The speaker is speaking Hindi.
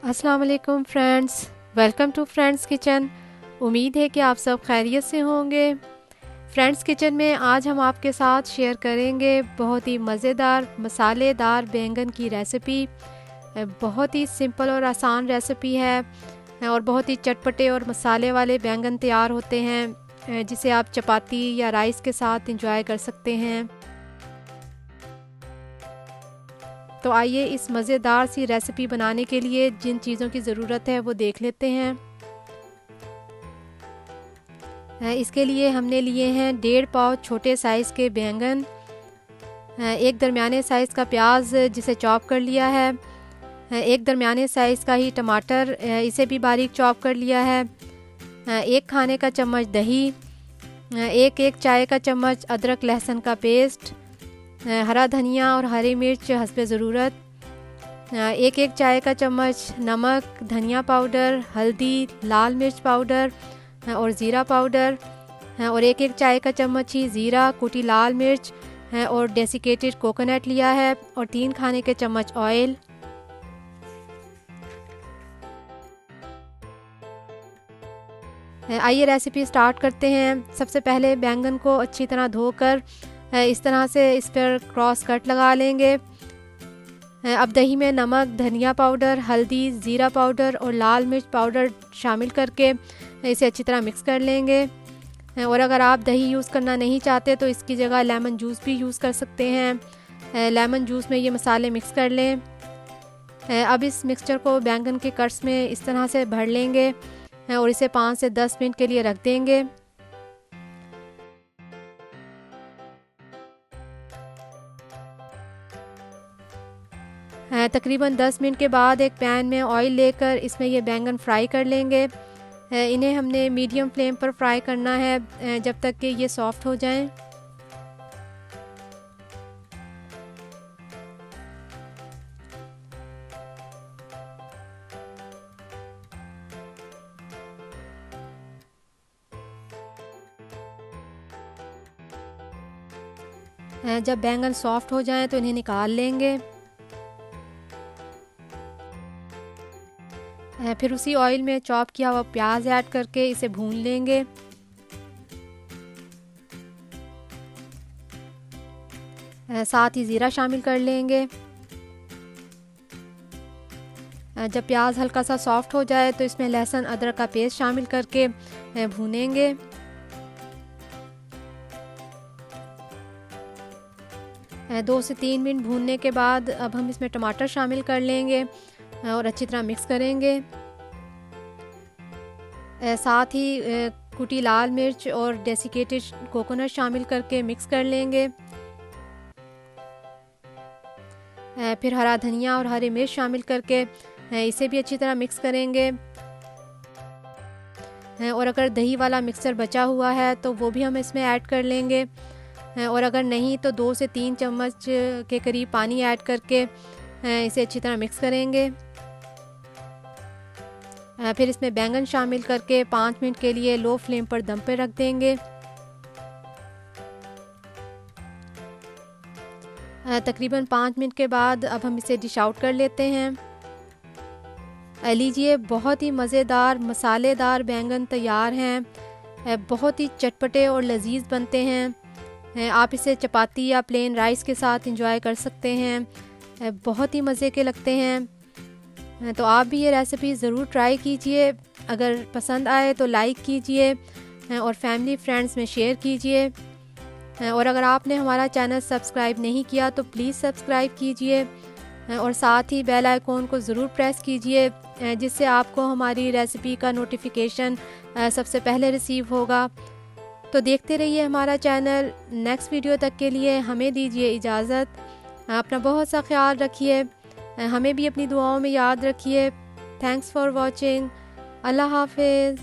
अस्सलाम वालेकुम friends, welcome to friends kitchen. उम्मीद है कि आप सब खैरियत से होंगे। फ्रेंड्स किचन में आज हम आपके साथ शेयर करेंगे बहुत ही मज़ेदार मसालेदार बैंगन की रेसिपी। बहुत ही सिंपल और आसान रेसिपी है और बहुत ही चटपटे और मसाले वाले बैंगन तैयार होते हैं जिसे आप चपाती या राइस के साथ इंजॉय कर सकते हैं। तो आइए इस मज़ेदार सी रेसिपी बनाने के लिए जिन चीज़ों की ज़रूरत है वो देख लेते हैं। इसके लिए हमने लिए हैं 1.5 पाव छोटे साइज़ के बैंगन, एक दरमियाने साइज़ का प्याज जिसे चॉप कर लिया है, एक दरमियाने साइज़ का ही टमाटर, इसे भी बारीक चॉप कर लिया है, एक खाने का चम्मच दही, एक चाय का चम्मच अदरक लहसुन का पेस्ट, हरा धनिया और हरी मिर्च हस्बे ज़रूरत, एक चाय का चम्मच नमक, धनिया पाउडर, हल्दी, लाल मिर्च पाउडर और ज़ीरा पाउडर, और एक चाय का चम्मच ही ज़ीरा, कुटी लाल मिर्च और डेसिकेटेड कोकोनट लिया है, और 3 खाने के चम्मच ऑयल। आइए रेसिपी स्टार्ट करते हैं। सबसे पहले बैंगन को अच्छी तरह धोकर इस तरह से इस पर क्रॉस कट लगा लेंगे। अब दही में नमक, धनिया पाउडर, हल्दी, ज़ीरा पाउडर और लाल मिर्च पाउडर शामिल करके इसे अच्छी तरह मिक्स कर लेंगे। और अगर आप दही यूज़ करना नहीं चाहते तो इसकी जगह लेमन जूस भी यूज़ कर सकते हैं। लेमन जूस में ये मसाले मिक्स कर लें। अब इस मिक्सचर को बैंगन के कट्स में इस तरह से भर लेंगे और इसे 5 से 10 मिनट के लिए रख देंगे। तकरीबन 10 मिनट के बाद एक पैन में ऑयल लेकर इसमें ये बैंगन फ्राई कर लेंगे। इन्हें हमने मीडियम फ्लेम पर फ्राई करना है जब तक कि ये सॉफ्ट हो जाएं। जब बैंगन सॉफ्ट हो जाएं तो इन्हें निकाल लेंगे। फिर उसी ऑयल में चॉप किया हुआ प्याज ऐड करके इसे भून लेंगे। साथ ही ज़ीरा शामिल कर लेंगे। जब प्याज हल्का सा सॉफ्ट हो जाए तो इसमें लहसुन अदरक का पेस्ट शामिल करके भूनेंगे। दो से 3 मिनट भूनने के बाद अब हम इसमें टमाटर शामिल कर लेंगे और अच्छी तरह मिक्स करेंगे। साथ ही कुटी लाल मिर्च और डेसिकेटेड कोकोनट शामिल करके मिक्स कर लेंगे। फिर हरा धनिया और हरी मिर्च शामिल करके इसे भी अच्छी तरह मिक्स करेंगे। और अगर दही वाला मिक्सचर बचा हुआ है तो वो भी हम इसमें ऐड कर लेंगे, और अगर नहीं तो 2 से 3 चम्मच के करीब पानी ऐड करके इसे अच्छी तरह मिक्स करेंगे। फिर इसमें बैंगन शामिल करके 5 मिनट के लिए लो फ्लेम पर दम पे रख देंगे। तकरीबन 5 मिनट के बाद अब हम इसे डिश आउट कर लेते हैं। लीजिए, बहुत ही मज़ेदार मसालेदार बैंगन तैयार हैं। बहुत ही चटपटे और लजीज बनते हैं। आप इसे चपाती या प्लेन राइस के साथ इंजॉय कर सकते हैं। बहुत ही मज़े के लगते हैं। तो आप भी ये रेसिपी ज़रूर ट्राई कीजिए। अगर पसंद आए तो लाइक कीजिए और फैमिली फ्रेंड्स में शेयर कीजिए। और अगर आपने हमारा चैनल सब्सक्राइब नहीं किया तो प्लीज़ सब्सक्राइब कीजिए और साथ ही बेल आइकॉन को ज़रूर प्रेस कीजिए जिससे आपको हमारी रेसिपी का नोटिफिकेशन सबसे पहले रिसीव होगा। तो देखते रहिए हमारा चैनल। नेक्स्ट वीडियो तक के लिए हमें दीजिए इजाज़त। अपना बहुत सा ख्याल रखिए। हमें भी अपनी दुआओं में याद रखिए। Thanks for watching. अल्लाह हाफिज़।